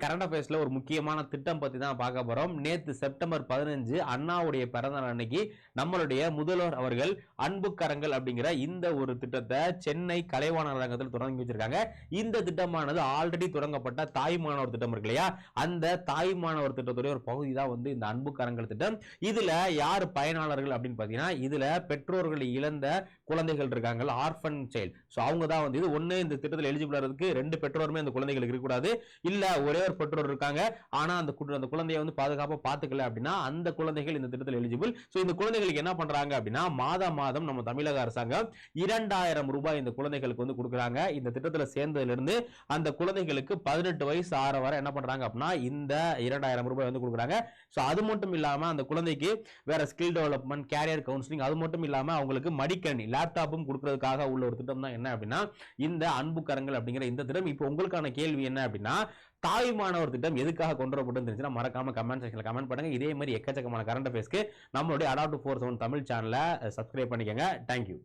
Current அஃபேர்ஸ்ல ஒரு முக்கியமான திட்டம் பத்தி தான் பார்க்க போறோம். நேத்து செப்டம்பர் 15 அண்ணாவுடைய பிறந்தநாள் அன்னைக்கு நம்மளுடைய முதல்வர் அவர்கள் அன்பு கரங்கள் அப்படிங்கிற இந்த ஒரு திட்டத்தை சென்னை கலைவாணர் அரங்கத்தில் தொடங்கி வச்சிருக்காங்க. இந்த திட்டமானது ஆல்ரெடி தொடங்கப்பட்ட தாய் மாணவர் திட்டம் இருக்கு இல்லையா, அந்த தாய் மாணவர் திட்டத்துடைய ஒரு பகுதி தான் வந்து இந்த அன்பு கரங்கள் திட்டம். இதுல யார் பயனாளர்கள் அப்படின்னு பாத்தீங்கன்னா, இதுல பெற்றோர்களை இழந்த குழந்தைகள் இருக்காங்க, ஆர்ஃபன் சைல்டு. சோ அவங்க தான் வந்து இது ஒண்ணு இந்த திட்டத்தில் எலிஜிபிள் ஆகிறதுக்கு ரெண்டு பெற்றோருமே அந்த குழந்தைகளுக்கு இருக்கக்கூடாது, இல்ல ஒரே ஒரு பெற்றோர் இருக்காங்க ஆனா அந்த குழந்தையை வந்து பாதுகாப்பா பாத்துக்கல அப்படின்னா அந்த குழந்தைகள் இந்த திட்டத்தில் எலிஜிபிள். சோ இந்த குழந்தைகளுக்கு என்ன பண்றாங்க அப்படின்னா, மாதம் நம்ம தமிழக அரசாங்கம் 2000 ரூபாய் இந்த குழந்தைகளுக்கு வந்து கொடுக்குறாங்க. இந்த திட்டத்தில் சேர்ந்ததுல இருந்து அந்த குழந்தைகளுக்கு 18 வயசு ஆற வரை என்ன பண்றாங்க அப்படின்னா இந்த 2000 ரூபாய் வந்து கொடுக்குறாங்க. சோ அது மட்டும் இல்லாம அந்த குழந்தைக்கு வேற ஸ்கில் டெவலப்மெண்ட், கேரியர் கவுன்சிலிங், அது மட்டும் இல்லாம அவங்களுக்கு மடிக்கணி லேப்டாப்பும் கொடுக்கறதுக்காக உள்ள ஒரு திட்டம் தான் என்ன அப்படின்னா இந்த அன்பு கரங்கள் அப்படிங்கிற இந்த திட்டம். இப்போ உங்களுக்கான கேள்வி என்ன அப்படின்னா, தாய் மாணவர் திட்டம் எதுக்காக கொண்டு வரப்பட்டு மறக்காம கமெண்ட் செக்ஷன்ல கமெண்ட் பண்ணுங்க. இதே மாதிரி எக்கச்சக்கமான கரண்ட் அஃபேர்ஸ்க்கு நம்மளுடைய அடாப்ட் 47 தமிழ் சேனலை சப்ஸ்கிரைப் பண்ணிக்கங்க. தேங்க்யூ.